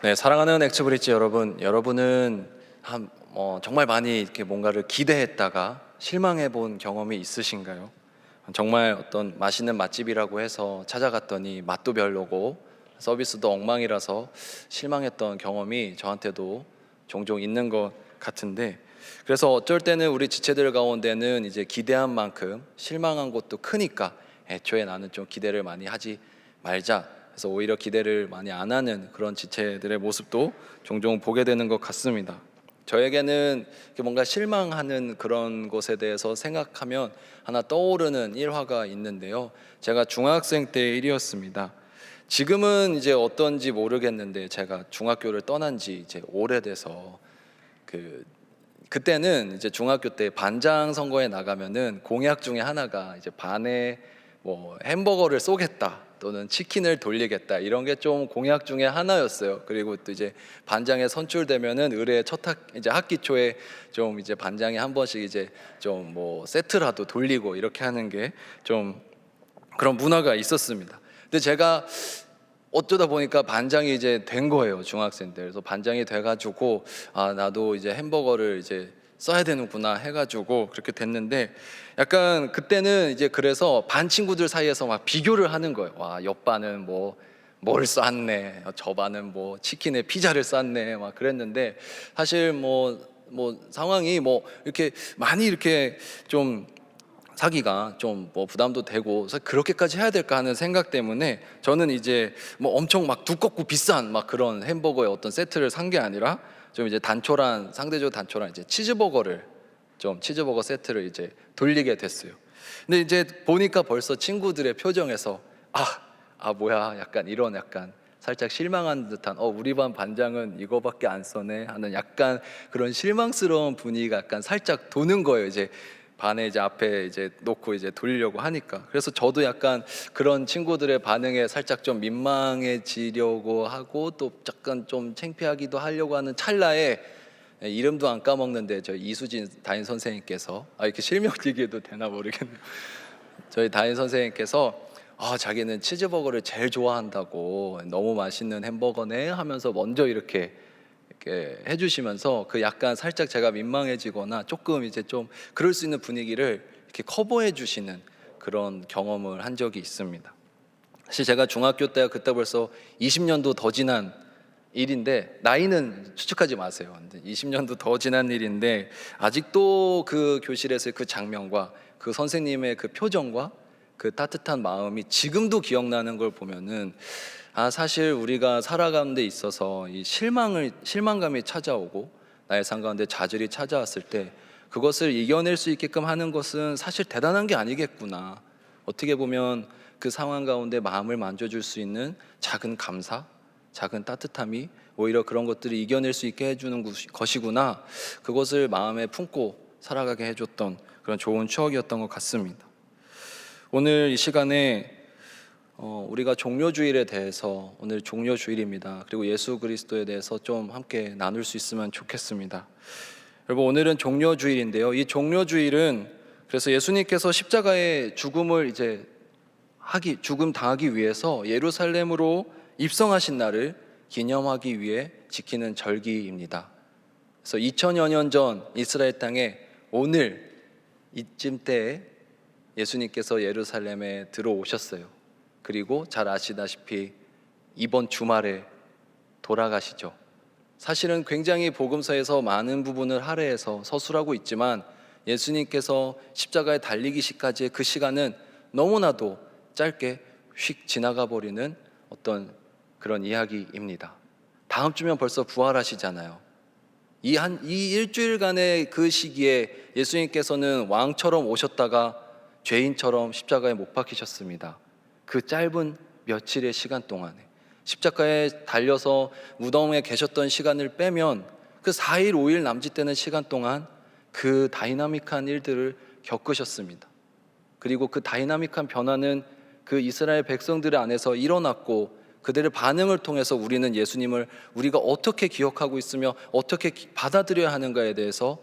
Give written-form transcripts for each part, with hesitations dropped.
네, 사랑하는 엑스브릿지 여러분, 여러분은 정말 많이 이렇게 뭔가를 기대했다가 실망해 본 경험이 있으신가요? 정말 어떤 맛있는 맛집이라고 해서 찾아갔더니 맛도 별로고 서비스도 엉망이라서 실망했던 경험이 저한테도 종종 있는 것 같은데, 그래서 어쩔 때는 우리 지체들 가운데는 이제 기대한 만큼 실망한 것도 크니까 애초에 나는 좀 기대를 많이 하지 말자, 그래서 오히려 기대를 많이 안 하는 그런 지체들의 모습도 종종 보게 되는 것 같습니다. 저에게는 뭔가 실망하는 그런 것에 대해서 생각하면 하나 떠오르는 일화가 있는데요. 제가 중학생 때 일이었습니다. 지금은 이제 어떤지 모르겠는데 제가 중학교를 떠난 지 이제 오래돼서 그때는 이제 중학교 때 반장 선거에 나가면은 공약 중에 하나가 이제 반에 뭐 햄버거를 쏘겠다 또는 치킨을 돌리겠다, 이런 게 좀 공약 중에 하나였어요. 그리고 또 이제 반장에 선출되면은 의뢰 이제 학기 초에 좀 이제 반장이 한 번씩 이제 좀 뭐 세트라도 돌리고 이렇게 하는 게 좀 그런 문화가 있었습니다. 근데 제가 어쩌다 보니까 반장이 이제 된 거예요, 중학생 때. 그래서 반장이 돼가지고 나도 이제 햄버거를 이제 써야 되는구나 해가지고 그렇게 됐는데, 약간 그때는 이제 그래서 반 친구들 사이에서 막 비교를 하는 거예요. 와, 옆반은 뭘 쌌네, 저 반은 뭐 치킨에 피자를 쌌네, 막 그랬는데 사실 상황이 이렇게 많이 이렇게 좀 사기가 좀 부담도 되고, 그래서 그렇게까지 해야 될까 하는 생각 때문에 저는 이제 엄청 막 두껍고 비싼 막 그런 햄버거의 어떤 세트를 산 게 아니라 좀 이제 상대적으로 단촐한 이제 치즈버거 세트를 이제 돌리게 됐어요. 근데 이제 보니까 벌써 친구들의 표정에서 뭐야, 약간 이런, 약간 살짝 실망한 듯한, 우리 반 반장은 이거밖에 안 써네 하는 약간 그런 실망스러운 분위기가 약간 살짝 도는 거예요. 이제 반에 이제 앞에 이제 놓고 이제 돌리려고 하니까. 그래서 저도 약간 그런 친구들의 반응에 살짝 좀 민망해지려고 하고, 또 약간 좀 창피하기도 하려고 하는 찰나에, 이름도 안 까먹는데 저희 이수진 담임 선생님께서, 이렇게 실명 얘기해도 되나 모르겠네요. 저희 담임 선생님께서 자기는 치즈버거를 제일 좋아한다고, 너무 맛있는 햄버거네 하면서 먼저 이렇게 해주시면서 그 약간 살짝 제가 민망해지거나 조금 이제 좀 그럴 수 있는 분위기를 이렇게 커버해 주시는 그런 경험을 한 적이 있습니다. 사실 제가 중학교 때 그때 벌써 20년도 더 지난 일인데, 나이는 추측하지 마세요. 20년도 더 지난 일인데 아직도 그 교실에서의 그 장면과 그 선생님의 그 표정과 그 따뜻한 마음이 지금도 기억나는 걸 보면은, 사실 우리가 살아가는 데 있어서 이 실망감이 찾아오고 나의 삶 가운데 좌절이 찾아왔을 때 그것을 이겨낼 수 있게끔 하는 것은 사실 대단한 게 아니겠구나. 어떻게 보면 그 상황 가운데 마음을 만져줄 수 있는 작은 감사, 작은 따뜻함이 오히려 그런 것들을 이겨낼 수 있게 해주는 것이구나. 그것을 마음에 품고 살아가게 해줬던 그런 좋은 추억이었던 것 같습니다. 오늘 이 시간에 우리가 종료주일에 대해서, 오늘 종료주일입니다. 그리고 예수 그리스도에 대해서 좀 함께 나눌 수 있으면 좋겠습니다. 여러분, 오늘은 종료주일인데요. 이 종료주일은 그래서 예수님께서 십자가의 죽음을 죽음 당하기 위해서 예루살렘으로 입성하신 날을 기념하기 위해 지키는 절기입니다. 그래서 2000여 년 전 이스라엘 땅에 오늘 이쯤 때에 예수님께서 예루살렘에 들어오셨어요. 그리고 잘 아시다시피 이번 주말에 돌아가시죠. 사실은 굉장히 복음서에서 많은 부분을 할애해서 서술하고 있지만, 예수님께서 십자가에 달리기 시까지의 그 시간은 너무나도 짧게 휙 지나가 버리는 어떤 그런 이야기입니다. 다음 주면 벌써 부활하시잖아요. 이 일주일간의 그 시기에 예수님께서는 왕처럼 오셨다가 죄인처럼 십자가에 못 박히셨습니다. 그 짧은 며칠의 시간 동안에 십자가에 달려서 무덤에 계셨던 시간을 빼면 그 4일 5일 남짓되는 시간 동안 그 다이나믹한 일들을 겪으셨습니다. 그리고 그 다이나믹한 변화는 그 이스라엘 백성들 안에서 일어났고, 그들의 반응을 통해서 우리는 예수님을 우리가 어떻게 기억하고 있으며 어떻게 받아들여야 하는가에 대해서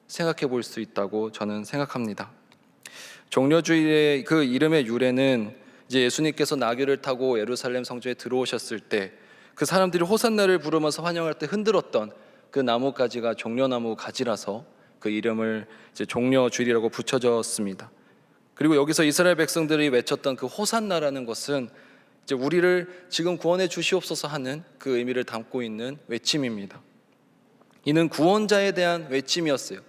생각해 볼 수 있다고 저는 생각합니다. 종려주일의 그 이름의 유래는 이제 예수님께서 나귀를 타고 예루살렘 성전에 들어오셨을 때 그 사람들이 호산나를 부르면서 환영할 때 흔들었던 그 나뭇가지가 종려나무 가지라서 그 이름을 이제 종려줄이라고 붙여졌습니다. 그리고 여기서 이스라엘 백성들이 외쳤던 그 호산나라는 것은 이제 우리를 지금 구원해 주시옵소서 하는 그 의미를 담고 있는 외침입니다. 이는 구원자에 대한 외침이었어요.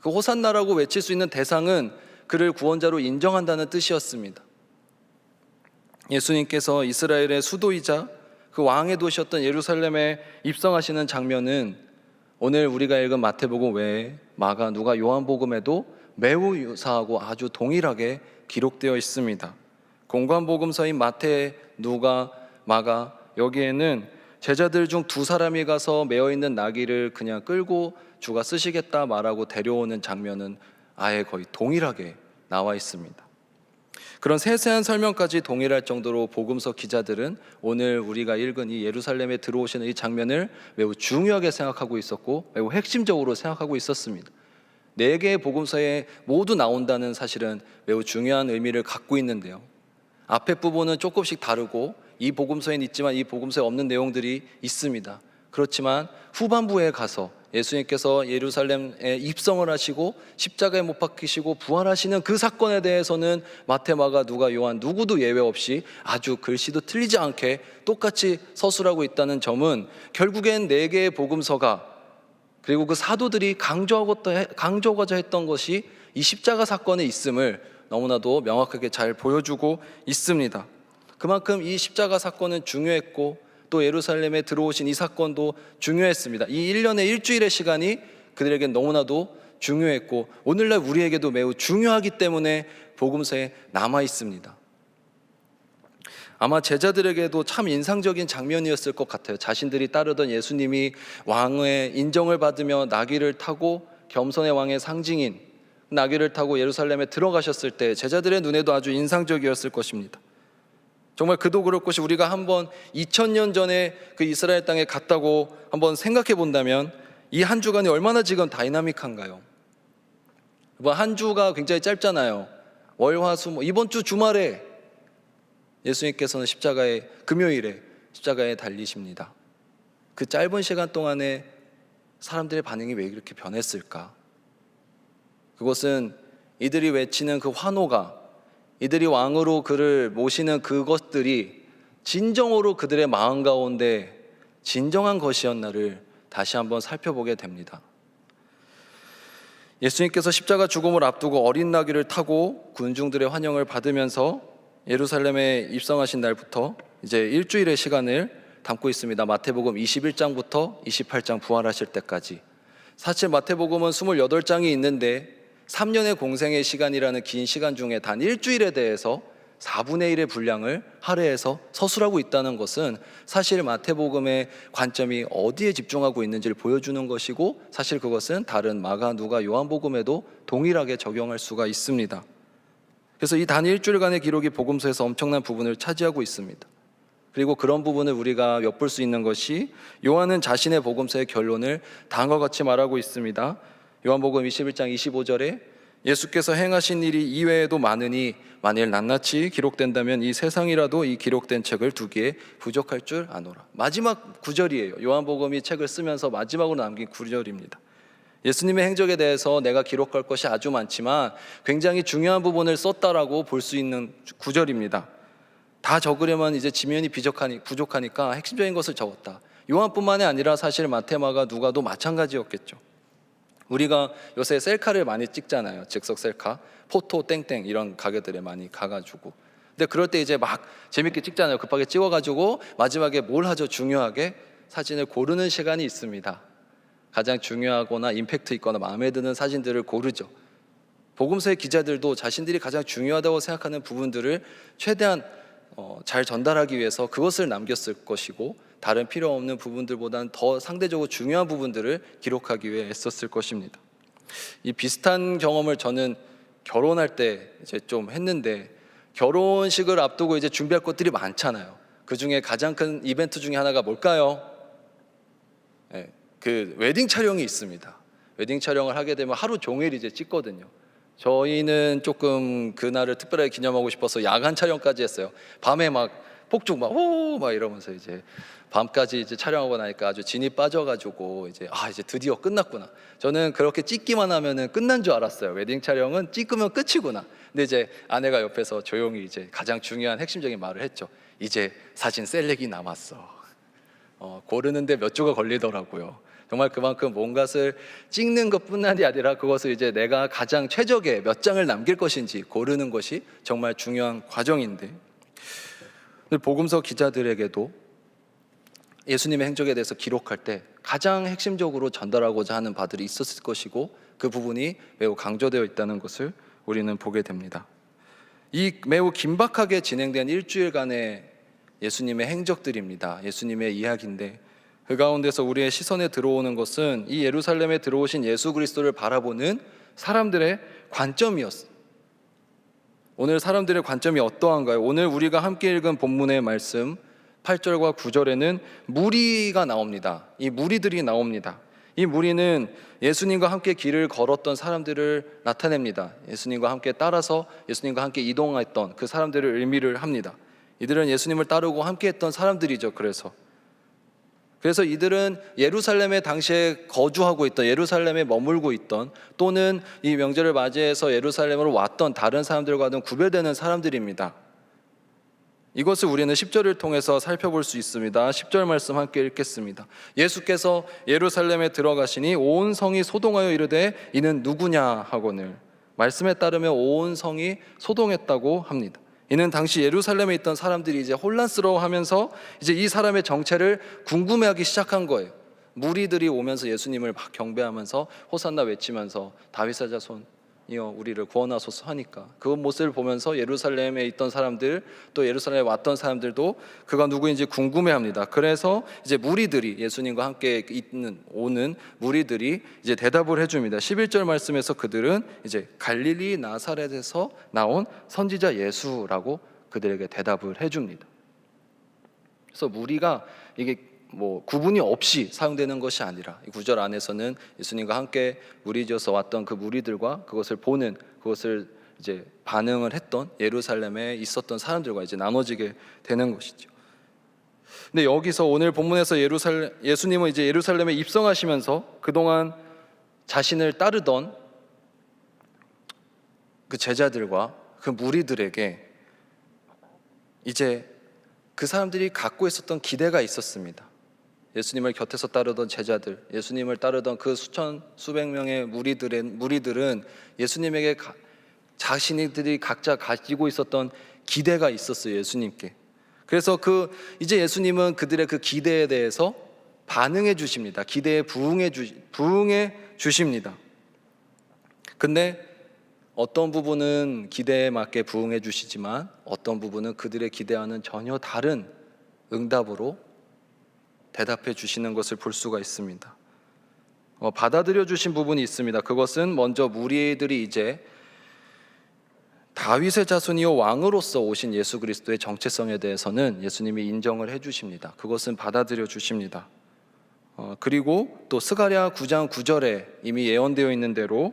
그 호산나라고 외칠 수 있는 대상은 그를 구원자로 인정한다는 뜻이었습니다. 예수님께서 이스라엘의 수도이자 그 왕의 도시였던 예루살렘에 입성하시는 장면은 오늘 우리가 읽은 마태복음 외에 마가, 누가, 요한복음에도 매우 유사하고 아주 동일하게 기록되어 있습니다. 공관복음서인 마태, 누가, 마가, 여기에는 제자들 중 두 사람이 가서 메어있는 나귀를 그냥 끌고 주가 쓰시겠다 말하고 데려오는 장면은 아예 거의 동일하게 나와 있습니다. 그런 세세한 설명까지 동일할 정도로 복음서 기자들은 오늘 우리가 읽은 이 예루살렘에 들어오시는 이 장면을 매우 중요하게 생각하고 있었고 매우 핵심적으로 생각하고 있었습니다. 4개의 복음서에 모두 나온다는 사실은 매우 중요한 의미를 갖고 있는데요. 앞에 부분은 조금씩 다르고 이 복음서에는 있지만 이 복음서에 없는 내용들이 있습니다. 그렇지만 후반부에 가서 예수님께서 예루살렘에 입성을 하시고 십자가에 못 박히시고 부활하시는 그 사건에 대해서는 마태, 마가, 누가, 요한 누구도 예외 없이 아주 글씨도 틀리지 않게 똑같이 서술하고 있다는 점은 결국엔 4개의 복음서가 그리고 그 사도들이 강조하고자 했던 것이 이 십자가 사건에 있음을 너무나도 명확하게 잘 보여주고 있습니다. 그만큼 이 십자가 사건은 중요했고 또 예루살렘에 들어오신 이 사건도 중요했습니다. 이 1년의 일주일의 시간이 그들에겐 너무나도 중요했고 오늘날 우리에게도 매우 중요하기 때문에 복음서에 남아 있습니다. 아마 제자들에게도 참 인상적인 장면이었을 것 같아요. 자신들이 따르던 예수님이 왕의 인정을 받으며 나귀를 타고 겸손의 왕의 상징인 나귀를 타고 예루살렘에 들어가셨을 때 제자들의 눈에도 아주 인상적이었을 것입니다. 정말 그도 그럴 것이 우리가 한번 2000년 전에 그 이스라엘 땅에 갔다고 한번 생각해 본다면 이 한 주간이 얼마나 지금 다이나믹한가요? 한 주가 굉장히 짧잖아요. 월, 화, 수, 이번 주 주말에 예수님께서는 금요일에 십자가에 달리십니다. 그 짧은 시간 동안에 사람들의 반응이 왜 이렇게 변했을까? 그것은 이들이 외치는 그 환호가 이들이 왕으로 그를 모시는 그것들이 진정으로 그들의 마음 가운데 진정한 것이었나를 다시 한번 살펴보게 됩니다. 예수님께서 십자가 죽음을 앞두고 어린 나귀를 타고 군중들의 환영을 받으면서 예루살렘에 입성하신 날부터 이제 일주일의 시간을 담고 있습니다. 마태복음 21장부터 28장 부활하실 때까지. 사실 마태복음은 28장이 있는데 3년의 공생의 시간이라는 긴 시간 중에 단 일주일에 대해서 4분의 1의 분량을 할애해서 서술하고 있다는 것은 사실 마태복음의 관점이 어디에 집중하고 있는지를 보여주는 것이고 사실 그것은 다른 마가, 누가, 요한복음에도 동일하게 적용할 수가 있습니다. 그래서 이 단 일주일간의 기록이 복음서에서 엄청난 부분을 차지하고 있습니다. 그리고 그런 부분을 우리가 엿볼 수 있는 것이 요한은 자신의 복음서의 결론을 다음과 같이 말하고 있습니다. 요한복음 21장 25절에 예수께서 행하신 일이 이외에도 많으니 만일 낱낱이 기록된다면 이 세상이라도 이 기록된 책을 두기에 부족할 줄 아노라. 마지막 구절이에요. 요한복음이 책을 쓰면서 마지막으로 남긴 구절입니다. 예수님의 행적에 대해서 내가 기록할 것이 아주 많지만 굉장히 중요한 부분을 썼다라고 볼 수 있는 구절입니다. 다 적으려면 이제 지면이 부족하니까 핵심적인 것을 적었다. 요한뿐만이 아니라 사실 마태, 마가, 누가도 마찬가지였겠죠. 우리가 요새 셀카를 많이 찍잖아요. 즉석 셀카, 포토 땡땡 이런 가게들에 많이 가가지고. 근데 그럴 때 이제 막 재밌게 찍잖아요. 급하게 찍어가지고 마지막에 뭘 하죠? 중요하게 사진을 고르는 시간이 있습니다. 가장 중요하거나 임팩트 있거나 마음에 드는 사진들을 고르죠. 복음서의 기자들도 자신들이 가장 중요하다고 생각하는 부분들을 최대한 잘 전달하기 위해서 그것을 남겼을 것이고 다른 필요 없는 부분들보다는 더 상대적으로 중요한 부분들을 기록하기 위해 애썼을 것입니다. 이 비슷한 경험을 저는 결혼할 때 이제 좀 했는데 결혼식을 앞두고 이제 준비할 것들이 많잖아요. 그 중에 가장 큰 이벤트 중에 하나가 뭘까요? 네, 그 웨딩 촬영이 있습니다. 웨딩 촬영을 하게 되면 하루 종일 이제 찍거든요. 저희는 조금 그날을 특별하게 기념하고 싶어서 야간 촬영까지 했어요. 밤에 막 폭죽 막 이러면서 이제 밤까지 이제 촬영하고 나니까 아주 진이 빠져가지고 이제 이제 드디어 끝났구나. 저는 그렇게 찍기만 하면은 끝난 줄 알았어요. 웨딩 촬영은 찍으면 끝이구나. 근데 이제 아내가 옆에서 조용히 이제 가장 중요한 핵심적인 말을 했죠. 이제 사진 셀렉이 남았어. 고르는데 몇 주가 걸리더라고요. 정말 그만큼 뭔가를 찍는 것뿐만이 아니라 그것을 이제 내가 가장 최적의 몇 장을 남길 것인지 고르는 것이 정말 중요한 과정인데, 복음서 기자들에게도 예수님의 행적에 대해서 기록할 때 가장 핵심적으로 전달하고자 하는 바들이 있었을 것이고 그 부분이 매우 강조되어 있다는 것을 우리는 보게 됩니다. 이 매우 긴박하게 진행된 일주일간의 예수님의 행적들입니다. 예수님의 이야기인데 그 가운데서 우리의 시선에 들어오는 것은 이 예루살렘에 들어오신 예수 그리스도를 바라보는 사람들의 관점이었어요. 오늘 사람들의 관점이 어떠한가요? 오늘 우리가 함께 읽은 본문의 말씀 8절과 9절에는 무리가 나옵니다. 이 무리들이 나옵니다. 이 무리는 예수님과 함께 길을 걸었던 사람들을 나타냅니다. 예수님과 함께 따라서 예수님과 함께 이동했던 그 사람들을 의미를 합니다. 이들은 예수님을 따르고 함께 했던 사람들이죠. 그래서 이들은 예루살렘에 당시에 거주하고 있던, 예루살렘에 머물고 있던, 또는 이 명절을 맞이해서 예루살렘으로 왔던 다른 사람들과는 구별되는 사람들입니다. 이것을 우리는 10절을 통해서 살펴볼 수 있습니다. 10절 말씀 함께 읽겠습니다. 예수께서 예루살렘에 들어가시니 온 성이 소동하여 이르되 이는 누구냐 하거늘. 말씀에 따르면 온 성이 소동했다고 합니다. 이는 당시 예루살렘에 있던 사람들이 이제 혼란스러워하면서 이제 이 사람의 정체를 궁금해하기 시작한 거예요. 무리들이 오면서 예수님을 막 경배하면서 호산나 외치면서 다윗의 자손이여 우리를 구원하소서 하니까 그 모습을 보면서 예루살렘에 있던 사람들, 또 예루살렘에 왔던 사람들도 그가 누구인지 궁금해합니다. 그래서 이제 무리들이, 예수님과 함께 오는 무리들이 이제 대답을 해줍니다. 11절 말씀에서 그들은 이제 갈릴리 나사렛에서 나온 선지자 예수라고 그들에게 대답을 해줍니다. 그래서 무리가 이게 구분이 없이 사용되는 것이 아니라 이 구절 안에서는 예수님과 함께 무리지어서 왔던 그 무리들과 그것을 보는, 그것을 이제 반응을 했던 예루살렘에 있었던 사람들과 이제 나눠지게 되는 것이죠. 근데 여기서 오늘 본문에서 예수님은 이제 예루살렘에 입성하시면서 그동안 자신을 따르던 그 제자들과 그 무리들에게 이제 그 사람들이 갖고 있었던 기대가 있었습니다. 예수님을 곁에서 따르던 제자들, 예수님을 따르던 그 수백 명의 무리들은 예수님에게 자신들이 각자 가지고 있었던 기대가 있었어요. 예수님께. 그래서 이제 예수님은 그들의 그 기대에 대해서 반응해 주십니다. 기대에 부응해 주십니다. 근데 어떤 부분은 기대에 맞게 부응해 주시지만 어떤 부분은 그들의 기대와는 전혀 다른 응답으로 대답해 주시는 것을 볼 수가 있습니다. 받아들여 주신 부분이 있습니다. 그것은 먼저 무리들이 이제 다윗의 자손이요 왕으로서 오신 예수 그리스도의 정체성에 대해서는 예수님이 인정을 해 주십니다. 그것은 받아들여 주십니다. 그리고 또 스가랴 9장 9절에 이미 예언되어 있는 대로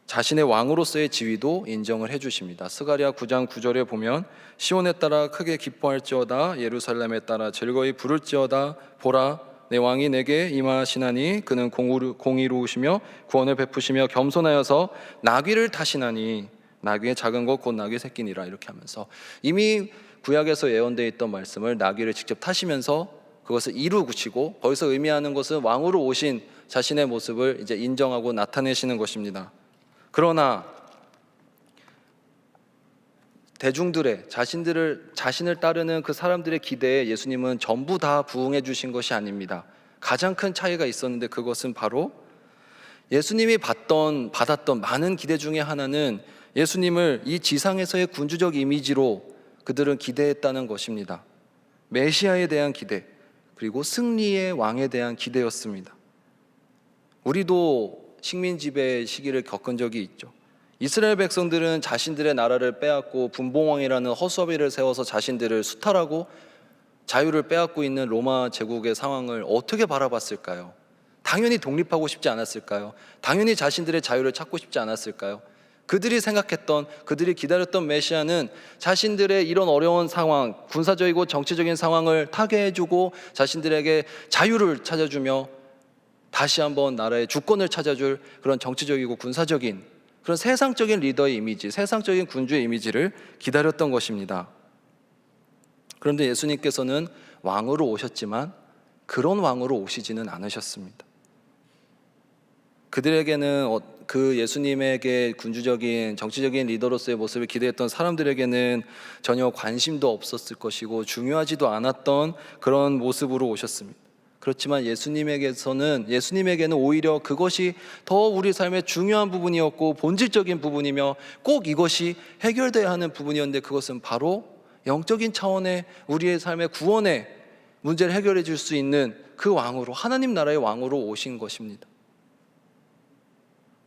자신의 왕으로서의 지위도 인정을 해 주십니다. 스가랴 9장 9절에 보면 시온에 따라 크게 기뻐할지어다 예루살렘에 따라 즐거이 부를지어다 보라 내 왕이 내게 임하시나니 그는 공의로우시며 구원을 베푸시며 겸손하여서 나귀를 타시나니 나귀의 작은 것 곧 나귀 새끼니라 이렇게 하면서 이미 구약에서 예언되어 있던 말씀을 나귀를 직접 타시면서 그것을 이루시고 거기서 의미하는 것은 왕으로 오신 자신의 모습을 이제 인정하고 나타내시는 것입니다. 그러나 대중들의 자신을 따르는 그 사람들의 기대에 예수님은 전부 다 부응해 주신 것이 아닙니다. 가장 큰 차이가 있었는데 그것은 바로 예수님이 받았던 많은 기대 중에 하나는 예수님을 이 지상에서의 군주적 이미지로 그들은 기대했다는 것입니다. 메시아에 대한 기대, 그리고 승리의 왕에 대한 기대였습니다. 우리도 식민 지배 시기를 겪은 적이 있죠. 이스라엘 백성들은 자신들의 나라를 빼앗고 분봉왕이라는 허수아비를 세워서 자신들을 수탈하고 자유를 빼앗고 있는 로마 제국의 상황을 어떻게 바라봤을까요? 당연히 독립하고 싶지 않았을까요? 당연히 자신들의 자유를 찾고 싶지 않았을까요? 그들이 생각했던, 그들이 기다렸던 메시아는 자신들의 이런 어려운 상황, 군사적이고 정치적인 상황을 타개해주고 자신들에게 자유를 찾아주며 다시 한번 나라의 주권을 찾아줄 그런 정치적이고 군사적인 그런 세상적인 리더의 이미지, 세상적인 군주의 이미지를 기다렸던 것입니다. 그런데 예수님께서는 왕으로 오셨지만 그런 왕으로 오시지는 않으셨습니다. 그들에게는 그 예수님에게 군주적인 정치적인 리더로서의 모습을 기대했던 사람들에게는 전혀 관심도 없었을 것이고 중요하지도 않았던 그런 모습으로 오셨습니다. 그렇지만 예수님에게는 오히려 그것이 더 우리 삶의 중요한 부분이었고 본질적인 부분이며 꼭 이것이 해결돼야 하는 부분이었는데, 그것은 바로 영적인 차원의 우리의 삶의 구원의 문제를 해결해 줄 수 있는 그 왕으로, 하나님 나라의 왕으로 오신 것입니다.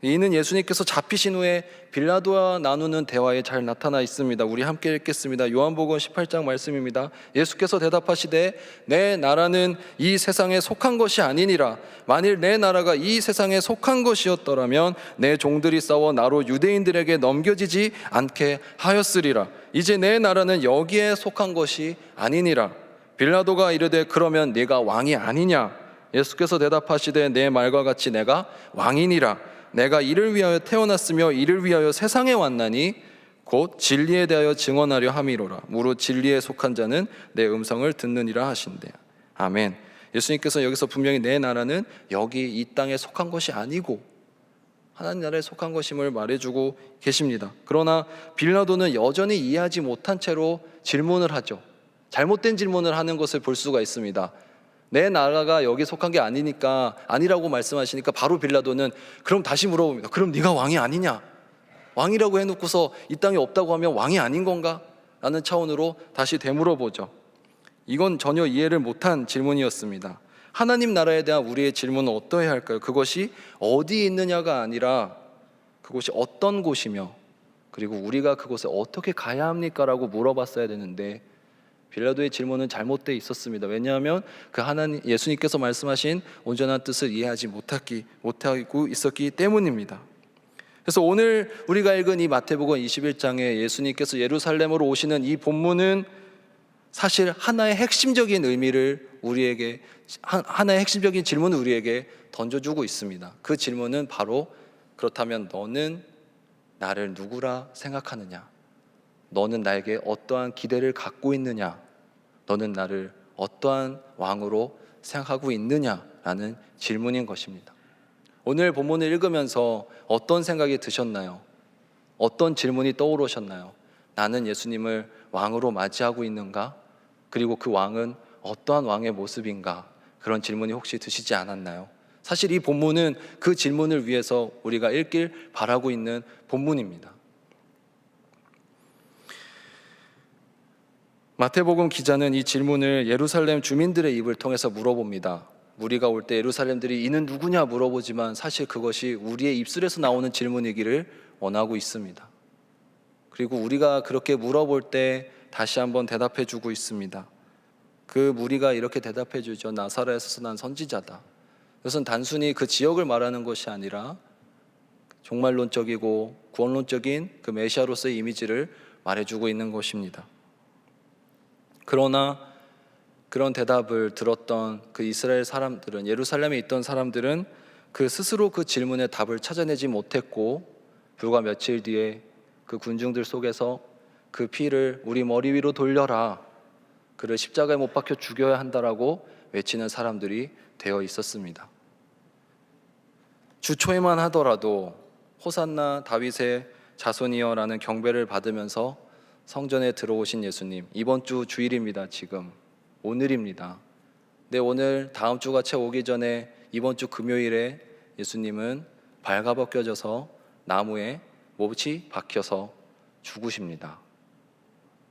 이는 예수님께서 잡히신 후에 빌라도와 나누는 대화에 잘 나타나 있습니다. 우리 함께 읽겠습니다. 요한복음 18장 말씀입니다. 예수께서 대답하시되 내 나라는 이 세상에 속한 것이 아니니라. 만일 내 나라가 이 세상에 속한 것이었더라면 내 종들이 싸워 나로 유대인들에게 넘겨지지 않게 하였으리라. 이제 내 나라는 여기에 속한 것이 아니니라. 빌라도가 이르되 그러면 네가 왕이 아니냐? 예수께서 대답하시되 내 말과 같이 내가 왕이니라. 내가 이를 위하여 태어났으며 이를 위하여 세상에 왔나니 곧 진리에 대하여 증언하려 함이로라. 무릇 진리에 속한 자는 내 음성을 듣느니라 하신대. 아멘. 예수님께서 여기서 분명히 내 나라는 여기 이 땅에 속한 것이 아니고 하나님 나라에 속한 것임을 말해주고 계십니다. 그러나 빌라도는 여전히 이해하지 못한 채로 질문을 하죠. 잘못된 질문을 하는 것을 볼 수가 있습니다. 내 나라가 여기 속한 게 아니니까, 아니라고 말씀하시니까 바로 빌라도는 그럼 다시 물어봅니다. 그럼 네가 왕이 아니냐? 왕이라고 해놓고서 이 땅에 없다고 하면 왕이 아닌 건가? 라는 차원으로 다시 되물어보죠. 이건 전혀 이해를 못한 질문이었습니다. 하나님 나라에 대한 우리의 질문은 어떠해야 할까요? 그것이 어디에 있느냐가 아니라 그곳이 어떤 곳이며 그리고 우리가 그곳에 어떻게 가야 합니까? 라고 물어봤어야 되는데 빌라도의 질문은 잘못되어 있었습니다. 왜냐하면 그 하나님 예수님께서 말씀하신 온전한 뜻을 이해하지 못하고 있었기 때문입니다. 그래서 오늘 우리가 읽은 이 마태복음 21장에 예수님께서 예루살렘으로 오시는 이 본문은 사실 하나의 핵심적인 의미를 우리에게, 하나의 핵심적인 질문을 우리에게 던져주고 있습니다. 그 질문은 바로 그렇다면 너는 나를 누구라 생각하느냐? 너는 나에게 어떠한 기대를 갖고 있느냐? 너는 나를 어떠한 왕으로 생각하고 있느냐라는 질문인 것입니다. 오늘 본문을 읽으면서 어떤 생각이 드셨나요? 어떤 질문이 떠오르셨나요? 나는 예수님을 왕으로 맞이하고 있는가? 그리고 그 왕은 어떠한 왕의 모습인가? 그런 질문이 혹시 드시지 않았나요? 사실 이 본문은 그 질문을 위해서 우리가 읽길 바라고 있는 본문입니다. 마태복음 기자는 이 질문을 예루살렘 주민들의 입을 통해서 물어봅니다. 우리가 올 때 예루살렘들이 이는 누구냐 물어보지만 사실 그것이 우리의 입술에서 나오는 질문이기를 원하고 있습니다. 그리고 우리가 그렇게 물어볼 때 다시 한번 대답해 주고 있습니다. 그 무리가 이렇게 대답해 주죠. 나사렛에서 난 선지자다. 이것은 단순히 그 지역을 말하는 것이 아니라 종말론적이고 구원론적인 그 메시아로서의 이미지를 말해주고 있는 것입니다. 그러나 그런 대답을 들었던 그 이스라엘 사람들은, 예루살렘에 있던 사람들은 그 스스로 그 질문에 답을 찾아내지 못했고 불과 며칠 뒤에 그 군중들 속에서 그 피를 우리 머리 위로 돌려라, 그를 십자가에 못 박혀 죽여야 한다라고 외치는 사람들이 되어 있었습니다. 주초에만 하더라도 호산나 다윗의 자손이여라는 경배를 받으면서 성전에 들어오신 예수님, 이번 주 주일입니다. 지금 오늘입니다. 네, 오늘 다음 주가 채 오기 전에 이번 주 금요일에 예수님은 발가벗겨져서 나무에 못이 박혀서 죽으십니다.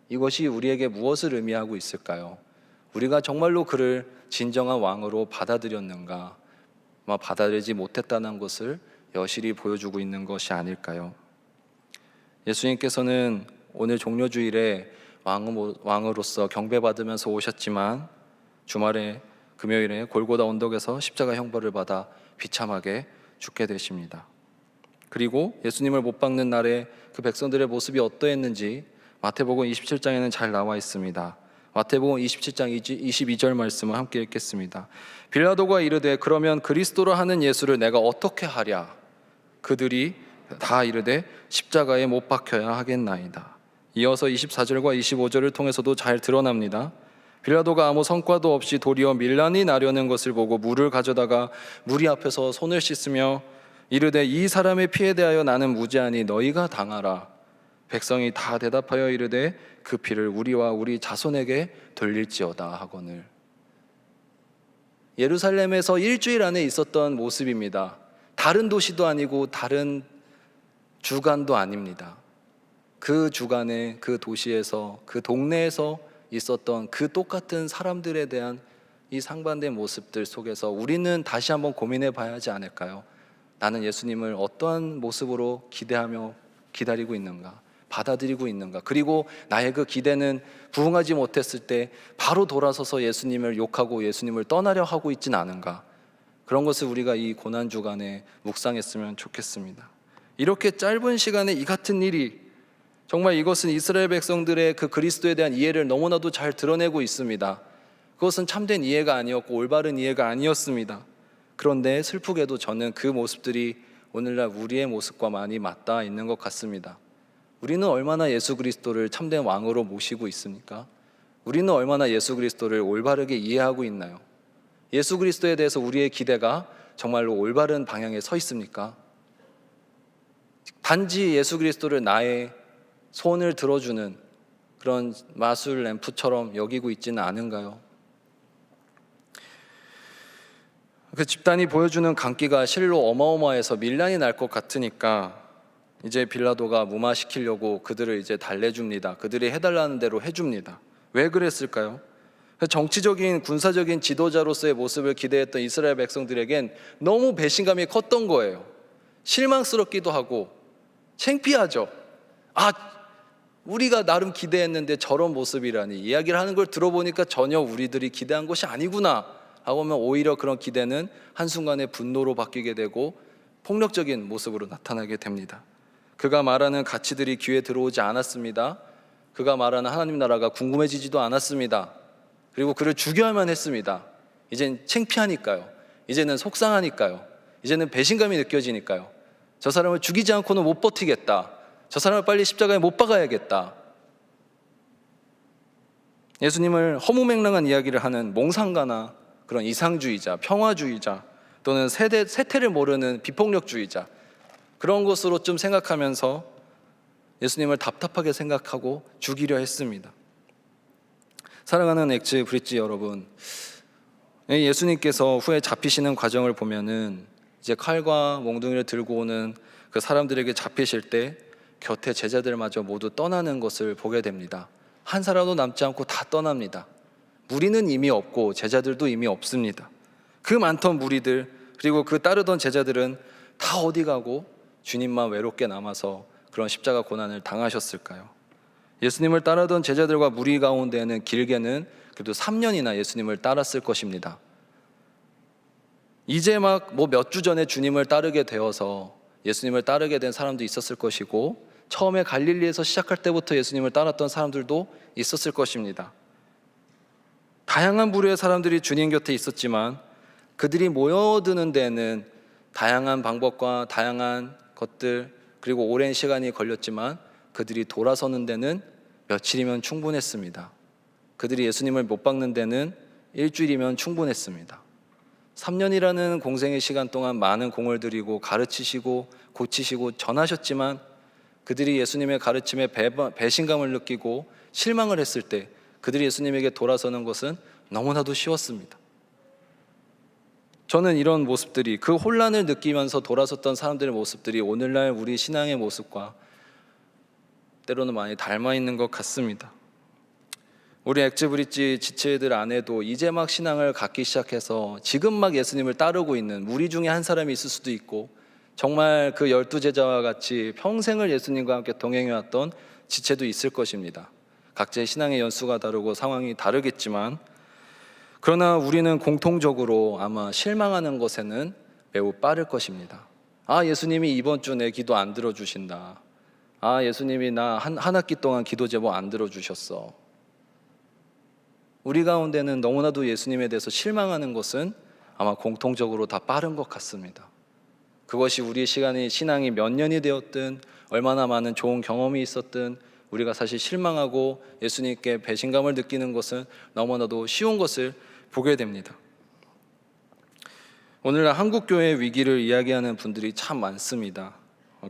이것이 우리에게 무엇을 의미하고 있을까요? 우리가 정말로 그를 진정한 왕으로 받아들였는가, 받아들이지 못했다는 것을 여실히 보여주고 있는 것이 아닐까요? 예수님께서는 오늘 종료주일에 왕으로서 경배받으면서 오셨지만 주말에 금요일에 골고다 언덕에서 십자가 형벌을 받아 비참하게 죽게 되십니다. 그리고 예수님을 못 박는 날에 그 백성들의 모습이 어떠했는지 마태복음 27장에는 잘 나와 있습니다. 마태복음 27장 22절 말씀을 함께 읽겠습니다. 빌라도가 이르되 그러면 그리스도라 하는 예수를 내가 어떻게 하랴? 그들이 다 이르되 십자가에 못 박혀야 하겠나이다. 이어서 24절과 25절을 통해서도 잘 드러납니다. 빌라도가 아무 성과도 없이 도리어 밀란이 나려는 것을 보고 물을 가져다가 무리 앞에서 손을 씻으며 이르되 이 사람의 피에 대하여 나는 무죄하니 너희가 당하라. 백성이 다 대답하여 이르되 그 피를 우리와 우리 자손에게 돌릴지어다 하거늘. 예루살렘에서 일주일 안에 있었던 모습입니다. 다른 도시도 아니고 다른 주간도 아닙니다. 그 주간에 그 도시에서 그 동네에서 있었던 그 똑같은 사람들에 대한 이 상반된 모습들 속에서 우리는 다시 한번 고민해 봐야 하지 않을까요? 나는 예수님을 어떠한 모습으로 기대하며 기다리고 있는가? 받아들이고 있는가? 그리고 나의 그 기대는 부응하지 못했을 때 바로 돌아서서 예수님을 욕하고 예수님을 떠나려 하고 있진 않은가? 그런 것을 우리가 이 고난 주간에 묵상했으면 좋겠습니다. 이렇게 짧은 시간에 이 같은 일이, 정말 이것은 이스라엘 백성들의 그 그리스도에 대한 이해를 너무나도 잘 드러내고 있습니다. 그것은 참된 이해가 아니었고 올바른 이해가 아니었습니다. 그런데 슬프게도 저는 그 모습들이 오늘날 우리의 모습과 많이 맞닿아 있는 것 같습니다. 우리는 얼마나 예수 그리스도를 참된 왕으로 모시고 있습니까? 우리는 얼마나 예수 그리스도를 올바르게 이해하고 있나요? 예수 그리스도에 대해서 우리의 기대가 정말로 올바른 방향에 서 있습니까? 단지 예수 그리스도를 나의 손을 들어주는 그런 마술 램프처럼 여기고 있지는 않은가요? 그 집단이 보여주는 강기가 실로 어마어마해서 밀란이 날 것 같으니까 이제 빌라도가 무마시키려고 그들을 이제 달래줍니다. 그들이 해달라는 대로 해줍니다. 왜 그랬을까요? 정치적인 군사적인 지도자로서의 모습을 기대했던 이스라엘 백성들에겐 너무 배신감이 컸던 거예요. 실망스럽기도 하고 창피하죠. 우리가 나름 기대했는데 저런 모습이라니, 이야기를 하는 걸 들어보니까 전혀 우리들이 기대한 것이 아니구나 하고 하면 오히려 그런 기대는 한순간에 분노로 바뀌게 되고 폭력적인 모습으로 나타나게 됩니다. 그가 말하는 가치들이 귀에 들어오지 않았습니다. 그가 말하는 하나님 나라가 궁금해지지도 않았습니다. 그리고 그를 죽여야만 했습니다. 이젠 창피하니까요. 이제는 속상하니까요. 이제는 배신감이 느껴지니까요. 저 사람을 죽이지 않고는 못 버티겠다. 저 사람을 빨리 십자가에 못 박아야겠다. 예수님을 허무맹랑한 이야기를 하는 몽상가나 그런 이상주의자, 평화주의자 또는 세태를 모르는 비폭력주의자, 그런 것으로 좀 생각하면서 예수님을 답답하게 생각하고 죽이려 했습니다. 사랑하는 엑츠 브릿지 여러분, 예수님께서 후에 잡히시는 과정을 보면은 이제 칼과 몽둥이를 들고 오는 그 사람들에게 잡히실 때 곁에 제자들마저 모두 떠나는 것을 보게 됩니다. 한 사람도 남지 않고 다 떠납니다. 무리는 이미 없고 제자들도 이미 없습니다. 그 많던 무리들 그리고 그 따르던 제자들은 다 어디 가고 주님만 외롭게 남아서 그런 십자가 고난을 당하셨을까요? 예수님을 따르던 제자들과 무리 가운데는 길게는 그래도 3년이나 예수님을 따랐을 것입니다. 이제 막 몇 주 전에 주님을 따르게 되어서 예수님을 따르게 된 사람도 있었을 것이고, 처음에 갈릴리에서 시작할 때부터 예수님을 따랐던 사람들도 있었을 것입니다. 다양한 부류의 사람들이 주님 곁에 있었지만 그들이 모여드는 데는 다양한 방법과 다양한 것들 그리고 오랜 시간이 걸렸지만 그들이 돌아서는 데는 며칠이면 충분했습니다. 그들이 예수님을 못 박는 데는 일주일이면 충분했습니다. 3년이라는 공생의 시간 동안 많은 공을 들이고 가르치시고 고치시고 전하셨지만 그들이 예수님의 가르침에 배신감을 느끼고 실망을 했을 때 그들이 예수님에게 돌아서는 것은 너무나도 쉬웠습니다. 저는 이런 모습들이, 그 혼란을 느끼면서 돌아섰던 사람들의 모습들이 오늘날 우리 신앙의 모습과 때로는 많이 닮아 있는 것 같습니다. 우리 엑즈브릿지 지체들 안에도 이제 막 신앙을 갖기 시작해서 지금 막 예수님을 따르고 있는 무리 중에 한 사람이 있을 수도 있고, 정말 그 12제자와 같이 평생을 예수님과 함께 동행해왔던 지체도 있을 것입니다. 각자의 신앙의 연수가 다르고 상황이 다르겠지만, 그러나 우리는 공통적으로 아마 실망하는 것에는 매우 빠를 것입니다. 아, 예수님이 이번 주 내 기도 안 들어주신다. 아, 예수님이 나 한 학기 동안 기도 제목 안 들어주셨어. 우리 가운데는 너무나도 예수님에 대해서 실망하는 것은 아마 공통적으로 다 빠른 것 같습니다. 그것이 우리의 신앙이 몇 년이 되었든 얼마나 많은 좋은 경험이 있었든 우리가 사실 실망하고 예수님께 배신감을 느끼는 것은 너무나도 쉬운 것을 보게 됩니다. 오늘날 한국교회의 위기를 이야기하는 분들이 참 많습니다.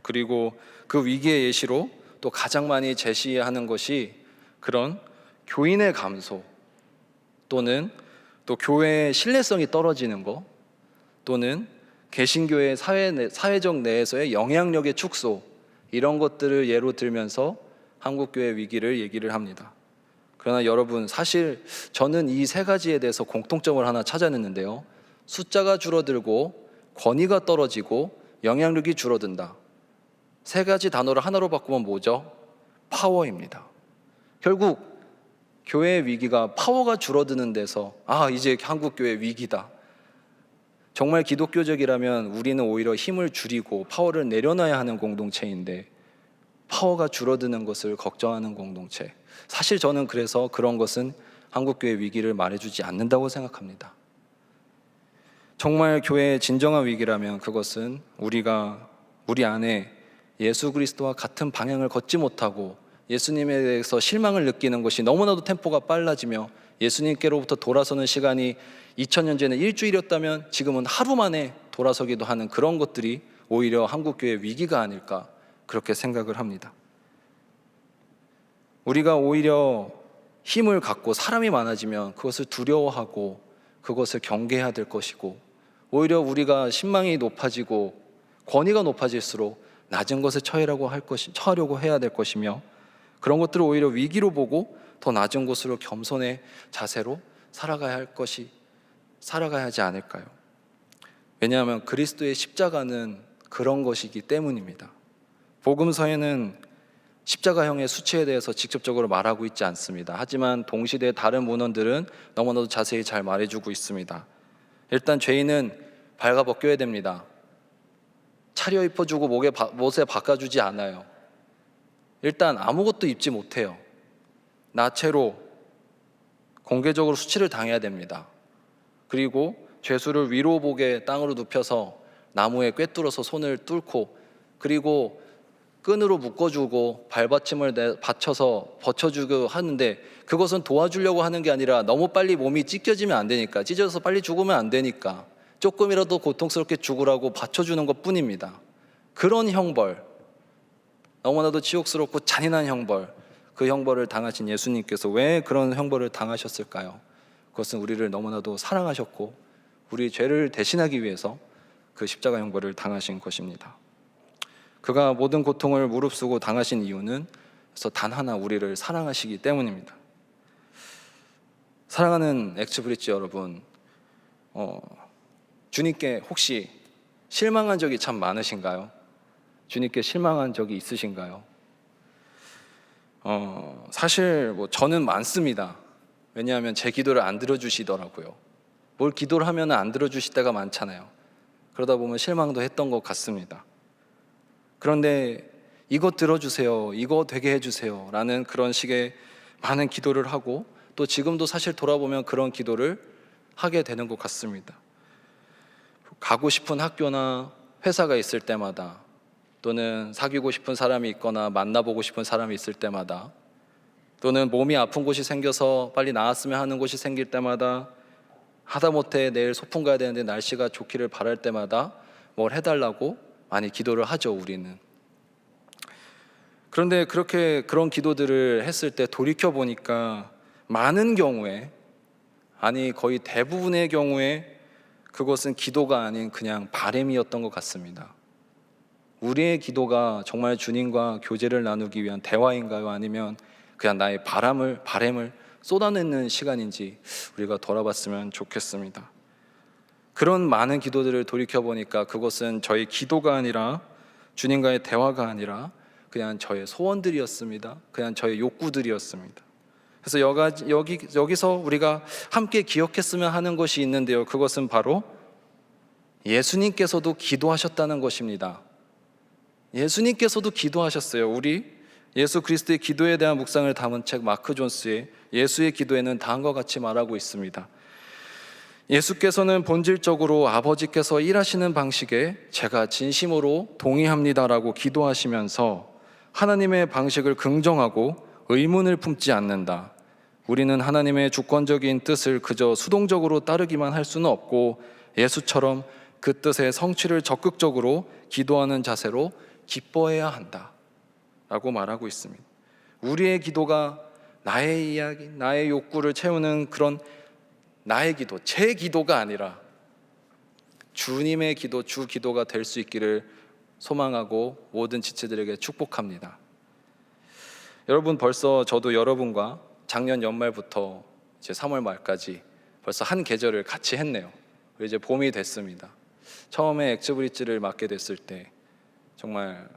그리고 그 위기의 예시로 또 가장 많이 제시하는 것이 그런 교인의 감소 또는 또 교회의 신뢰성이 떨어지는 것 또는 개신교의 사회적 내에서의 영향력의 축소, 이런 것들을 예로 들면서 한국교회 위기를 얘기를 합니다. 그러나 여러분, 사실 저는 이 세 가지에 대해서 공통점을 하나 찾아냈는데요. 숫자가 줄어들고 권위가 떨어지고 영향력이 줄어든다. 세 가지 단어를 하나로 바꾸면 뭐죠? 파워입니다. 결국 교회의 위기가 파워가 줄어드는 데서 이제 한국교회 위기다. 정말 기독교적이라면 우리는 오히려 힘을 줄이고 파워를 내려놔야 하는 공동체인데 파워가 줄어드는 것을 걱정하는 공동체. 사실 저는 그래서 그런 것은 한국교회 위기를 말해주지 않는다고 생각합니다. 정말 교회의 진정한 위기라면 그것은 우리 안에 예수 그리스도와 같은 방향을 걷지 못하고 예수님에 대해서 실망을 느끼는 것이 너무나도 템포가 빨라지며 예수님께로부터 돌아서는 시간이 2000년 전에 일주일이었다면 지금은 하루 만에 돌아서기도 하는 그런 것들이 오히려 한국교회의 위기가 아닐까, 그렇게 생각을 합니다. 우리가 오히려 힘을 갖고 사람이 많아지면 그것을 두려워하고 그것을 경계해야 될 것이고, 오히려 우리가 신망이 높아지고 권위가 높아질수록 낮은 것을 처하려고 해야 될 것이며, 그런 것들을 오히려 위기로 보고 더 낮은 곳으로 겸손의 자세로 살아가야 하지 않을까요? 왜냐하면 그리스도의 십자가는 그런 것이기 때문입니다. 복음서에는 십자가형의 수치에 대해서 직접적으로 말하고 있지 않습니다. 하지만 동시대의 다른 문헌들은 너무나도 자세히 잘 말해주고 있습니다. 일단 죄인은 발가벗겨야 됩니다. 차려 입혀주고 못에 바꿔주지 않아요. 일단 아무것도 입지 못해요. 나체로 공개적으로 수치를 당해야 됩니다. 그리고 죄수를 위로 보게 땅으로 눕혀서 나무에 꿰뚫어서 손을 뚫고, 그리고 끈으로 묶어주고 발받침을 받쳐서 버쳐주고 하는데, 그것은 도와주려고 하는 게 아니라 너무 빨리 몸이 찢겨지면 안 되니까, 찢어져서 빨리 죽으면 안 되니까 조금이라도 고통스럽게 죽으라고 받쳐주는 것 뿐입니다. 그런 형벌, 너무나도 치욕스럽고 잔인한 형벌, 그 형벌을 당하신 예수님께서 왜 그런 형벌을 당하셨을까요? 그것은 우리를 너무나도 사랑하셨고 우리 죄를 대신하기 위해서 그 십자가 형벌을 당하신 것입니다. 그가 모든 고통을 무릅쓰고 당하신 이유는 그래서 단 하나, 우리를 사랑하시기 때문입니다. 사랑하는 엑스브릿지 여러분, 주님께 혹시 실망한 적이 참 많으신가요? 주님께 실망한 적이 있으신가요? 사실 저는 많습니다. 왜냐하면 제 기도를 안 들어주시더라고요. 뭘 기도를 하면 안 들어주실 때가 많잖아요. 그러다 보면 실망도 했던 것 같습니다. 그런데 이거 들어주세요, 이거 되게 해주세요 라는 그런 식의 많은 기도를 하고, 또 지금도 사실 돌아보면 그런 기도를 하게 되는 것 같습니다. 가고 싶은 학교나 회사가 있을 때마다, 또는 사귀고 싶은 사람이 있거나 만나보고 싶은 사람이 있을 때마다, 또는 몸이 아픈 곳이 생겨서 빨리 나았으면 하는 곳이 생길 때마다, 하다못해 내일 소풍 가야 되는데 날씨가 좋기를 바랄 때마다 뭘 해달라고 많이 기도를 하죠, 우리는. 그런데 그런 기도들을 했을 때 돌이켜보니까 많은 경우에, 거의 대부분의 경우에 그것은 기도가 아닌 그냥 바램이었던 것 같습니다. 우리의 기도가 정말 주님과 교제를 나누기 위한 대화인가요? 아니면 그냥 나의 바램을 쏟아내는 시간인지 우리가 돌아봤으면 좋겠습니다. 그런 많은 기도들을 돌이켜보니까 그것은 저의 기도가 아니라, 주님과의 대화가 아니라 그냥 저의 소원들이었습니다. 그냥 저의 욕구들이었습니다. 그래서 여기서 우리가 함께 기억했으면 하는 것이 있는데요, 그것은 바로 예수님께서도 기도하셨다는 것입니다. 예수님께서도 기도하셨어요. 우리 예수 그리스도의 기도에 대한 묵상을 담은 책 마크 존스의 예수의 기도에는 다음과 같이 말하고 있습니다. 예수께서는 본질적으로 아버지께서 일하시는 방식에 제가 진심으로 동의합니다라고 기도하시면서 하나님의 방식을 긍정하고 의문을 품지 않는다. 우리는 하나님의 주권적인 뜻을 그저 수동적으로 따르기만 할 수는 없고 예수처럼 그 뜻의 성취를 적극적으로 기도하는 자세로 기뻐해야 한다 라고 말하고 있습니다. 우리의 기도가 나의 이야기, 나의 욕구를 채우는 그런 나의 기도, 제 기도가 아니라 주님의 기도, 주 기도가 될 수 있기를 소망하고 모든 지체들에게 축복합니다. 여러분, 벌써 저도 여러분과 작년 연말부터 이제 3월 말까지 벌써 한 계절을 같이 했네요. 이제 봄이 됐습니다. 처음에 엑스브릿지를 맡게 됐을 때 정말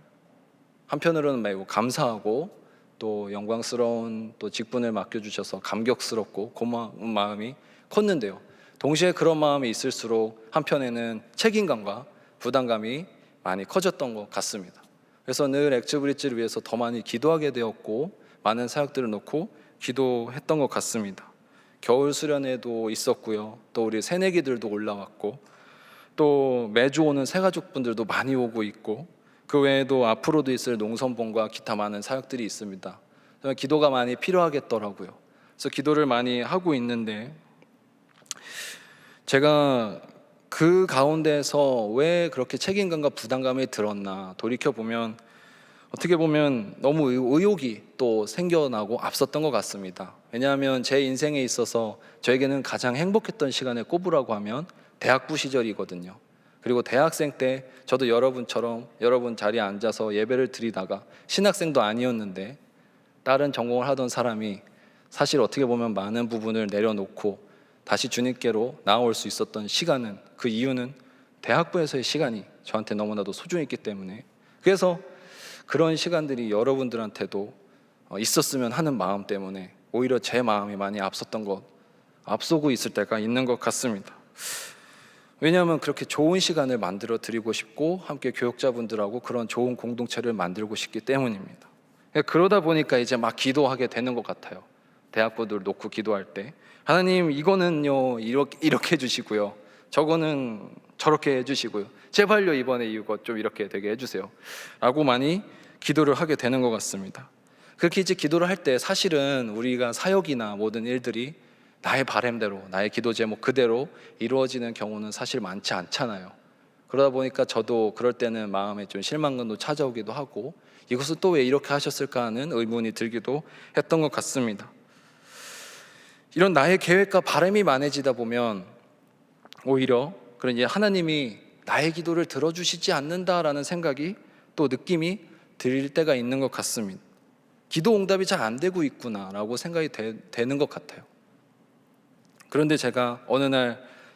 한편으로는 매우 감사하고 또 영광스러운 또 직분을 맡겨주셔서 감격스럽고 고마운 마음이 컸는데요. 동시에 그런 마음이 있을수록 한편에는 책임감과 부담감이 많이 커졌던 것 같습니다. 그래서 늘 엑스브릿지를 위해서 더 많이 기도하게 되었고 많은 사역들을 놓고 기도했던 것 같습니다. 겨울 수련회도 있었고요. 또 우리 새내기들도 올라왔고 또 매주 오는 새가족분들도 많이 오고 있고 그 외에도 앞으로도 있을 농선봉과 기타 많은 사역들이 있습니다. 정말 기도가 많이 필요하겠더라고요. 그래서 기도를 많이 하고 있는데 제가 그 가운데서 왜 그렇게 책임감과 부담감이 들었나 돌이켜보면 어떻게 보면 너무 의욕이 또 생겨나고 앞섰던 것 같습니다. 왜냐하면 제 인생에 있어서 저에게는 가장 행복했던 시간을 꼽으라고 하면 대학부 시절이거든요. 그리고 대학생 때 저도 여러분처럼 여러분 자리에 앉아서 예배를 드리다가 신학생도 아니었는데 다른 전공을 하던 사람이 사실 어떻게 보면 많은 부분을 내려놓고 다시 주님께로 나아올 수 있었던 시간은 그 이유는 대학부에서의 시간이 저한테 너무나도 소중했기 때문에 그래서 그런 시간들이 여러분들한테도 있었으면 하는 마음 때문에 오히려 제 마음이 많이 앞서고 있을 때가 있는 것 같습니다. 왜냐하면 그렇게 좋은 시간을 만들어 드리고 싶고 함께 교역자분들하고 그런 좋은 공동체를 만들고 싶기 때문입니다. 그러다 보니까 이제 막 기도하게 되는 것 같아요. 대학부들 놓고 기도할 때 하나님 이거는요 이렇게 해주시고요, 저거는 저렇게 해주시고요, 제발요 이번에 이거 좀 이렇게 되게 해주세요 라고 많이 기도를 하게 되는 것 같습니다. 그렇게 이제 기도를 할 때 사실은 우리가 사역이나 모든 일들이 나의 바람대로 나의 기도 제목 그대로 이루어지는 경우는 사실 많지 않잖아요. 그러다 보니까 저도 그럴 때는 마음에 좀 실망감도 찾아오기도 하고 이것을 또 왜 이렇게 하셨을까 하는 의문이 들기도 했던 것 같습니다. 이런 나의 계획과 바람이 많아지다 보면 오히려 그런 이제 하나님이 나의 기도를 들어주시지 않는다라는 생각이 또 느낌이 들 때가 있는 것 같습니다. 기도 응답이 잘 안 되고 있구나라고 생각이 되는 것 같아요. 그런데 제가 어느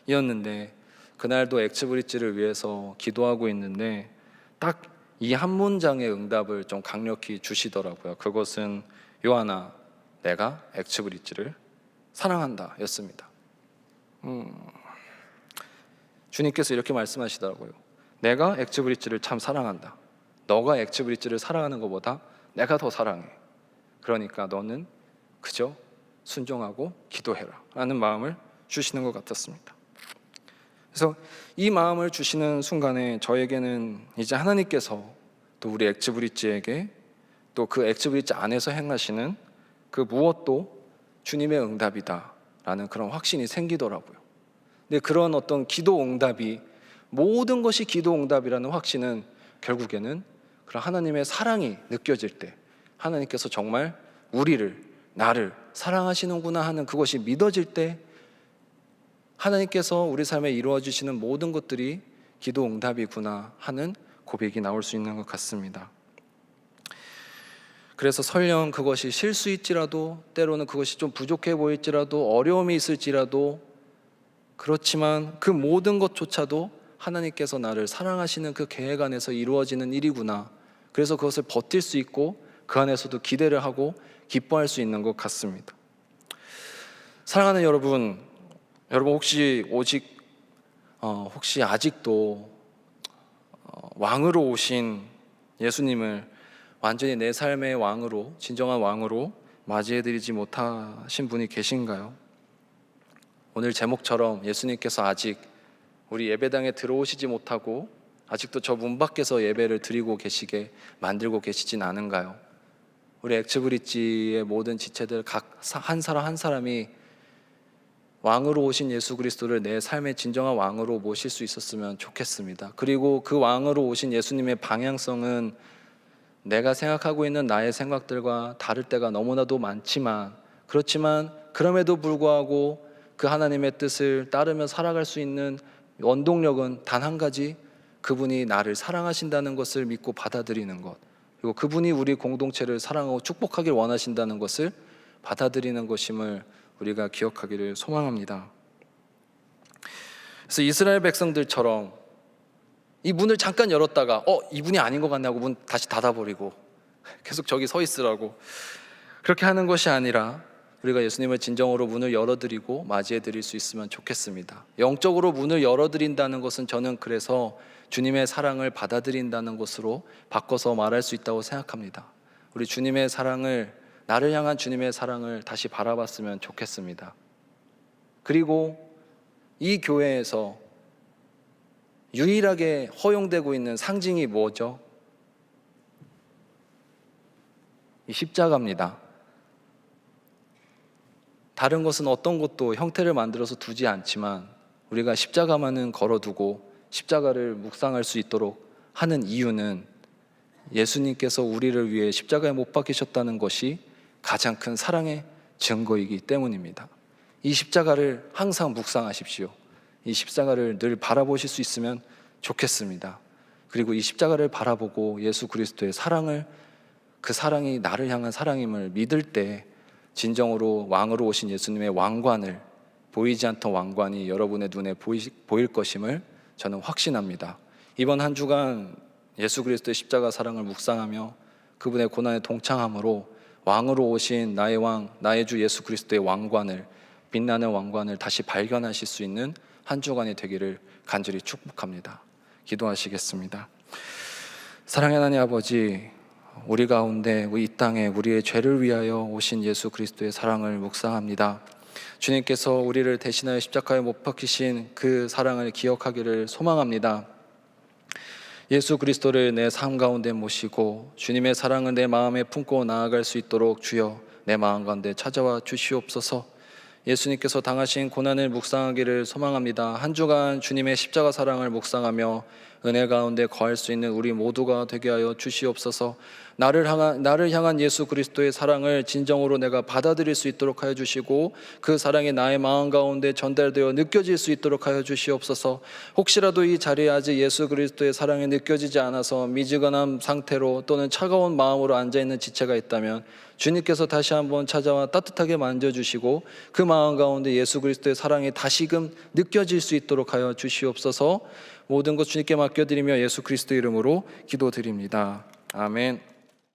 날이었는데 그날도 엑스브릿지를 위해서 기도하고 있는데 딱 이 한 문장의 응답을 좀 강력히 주시더라고요. 그것은 요한아, 내가 엑스브릿지를 사랑한다 였습니다. 주님께서 이렇게 말씀하시더라고요. 내가 엑스브릿지를 참 사랑한다. 너가 엑스브릿지를 사랑하는 것보다 내가 더 사랑해. 그러니까 너는 그저 순종하고 기도해라 라는 마음을 주시는 것 같았습니다. 그래서 이 마음을 주시는 순간에 저에게는 이제 하나님께서 또 우리 엑스브릿지에게 또 그 엑스브릿지 안에서 행하시는 그 무엇도 주님의 응답이다 라는 그런 확신이 생기더라고요. 근데 그런 어떤 기도 응답이 모든 것이 기도 응답이라는 확신은 결국에는 그런 하나님의 사랑이 느껴질 때 하나님께서 정말 나를 사랑하시는구나 하는 그것이 믿어질 때 하나님께서 우리 삶에 이루어 주시는 모든 것들이 기도 응답이구나 하는 고백이 나올 수 있는 것 같습니다. 그래서 설령 그것이 실수일지라도 때로는 그것이 좀 부족해 보일지라도 어려움이 있을지라도 그렇지만 그 모든 것조차도 하나님께서 나를 사랑하시는 그 계획 안에서 이루어지는 일이구나. 그래서 그것을 버틸 수 있고 그 안에서도 기대를 하고 기뻐할 수 있는 것 같습니다. 사랑하는 여러분 혹시 오직 혹시 아직도 왕으로 오신 예수님을 완전히 내 삶의 왕으로, 진정한 왕으로 맞이해드리지 못하신 분이 계신가요? 오늘 제목처럼 예수님께서 아직 우리 예배당에 들어오시지 못하고 아직도 저 문 밖에서 예배를 드리고 계시게 만들고 계시진 않은가요? 우리 엑츠브릿지의 모든 지체들 각 한 사람 한 사람이 왕으로 오신 예수 그리스도를 내 삶의 진정한 왕으로 모실 수 있었으면 좋겠습니다. 그리고 그 왕으로 오신 예수님의 방향성은 내가 생각하고 있는 나의 생각들과 다를 때가 너무나도 많지만, 그렇지만 그럼에도 불구하고 그 하나님의 뜻을 따르며 살아갈 수 있는 원동력은 단 한 가지, 그분이 나를 사랑하신다는 것을 믿고 받아들이는 것, 그리고 그분이 우리 공동체를 사랑하고 축복하길 원하신다는 것을 받아들이는 것임을 우리가 기억하기를 소망합니다. 그래서 이스라엘 백성들처럼 이 문을 잠깐 열었다가 이분이 아닌 것 같네 하고 문 다시 닫아버리고 계속 저기 서 있으라고, 그렇게 하는 것이 아니라 우리가 예수님을 진정으로 문을 열어드리고 맞이해드릴 수 있으면 좋겠습니다. 영적으로 문을 열어드린다는 것은 저는 그래서 주님의 사랑을 받아들인다는 것으로 바꿔서 말할 수 있다고 생각합니다. 우리 주님의 사랑을, 나를 향한 주님의 사랑을 다시 바라봤으면 좋겠습니다. 그리고 이 교회에서 유일하게 허용되고 있는 상징이 뭐죠? 이 십자가입니다. 다른 것은 어떤 것도 형태를 만들어서 두지 않지만 우리가 십자가만은 걸어두고 십자가를 묵상할 수 있도록 하는 이유는 예수님께서 우리를 위해 십자가에 못 박히셨다는 것이 가장 큰 사랑의 증거이기 때문입니다. 이 십자가를 항상 묵상하십시오. 이 십자가를 늘 바라보실 수 있으면 좋겠습니다. 그리고 이 십자가를 바라보고 예수 그리스도의 사랑을, 그 사랑이 나를 향한 사랑임을 믿을 때 진정으로 왕으로 오신 예수님의 왕관을, 보이지 않던 왕관이 여러분의 눈에 보일 것임을 저는 확신합니다. 이번 한 주간 예수 그리스도의 십자가 사랑을 묵상하며 그분의 고난에 동참함으로 왕으로 오신 나의 왕, 나의 주 예수 그리스도의 왕관을, 빛나는 왕관을 다시 발견하실 수 있는 한 주간이 되기를 간절히 축복합니다. 기도하시겠습니다. 사랑의 하나님 아버지, 우리 가운데 이 땅에 우리의 죄를 위하여 오신 예수 그리스도의 사랑을 묵상합니다. 주님께서 우리를 대신하여 십자가에 못 박히신 그 사랑을 기억하기를 소망합니다. 예수 그리스도를 내 삶 가운데 모시고 주님의 사랑을 내 마음에 품고 나아갈 수 있도록 주여 내 마음 가운데 찾아와 주시옵소서. 예수님께서 당하신 고난을 묵상하기를 소망합니다. 한 주간 주님의 십자가 사랑을 묵상하며 은혜 가운데 거할 수 있는 우리 모두가 되게 하여 주시옵소서. 나를 향한 예수 그리스도의 사랑을 진정으로 내가 받아들일 수 있도록 하여 주시고 그 사랑이 나의 마음 가운데 전달되어 느껴질 수 있도록 하여 주시옵소서. 혹시라도 이 자리에 아직 예수 그리스도의 사랑이 느껴지지 않아서 미지근한 상태로 또는 차가운 마음으로 앉아있는 지체가 있다면 주님께서 다시 한번 찾아와 따뜻하게 만져주시고 그 마음 가운데 예수 그리스도의 사랑이 다시금 느껴질 수 있도록 하여 주시옵소서. 모든 것 주님께 맡겨드리며 예수 그리스도 이름으로 기도드립니다. 아멘.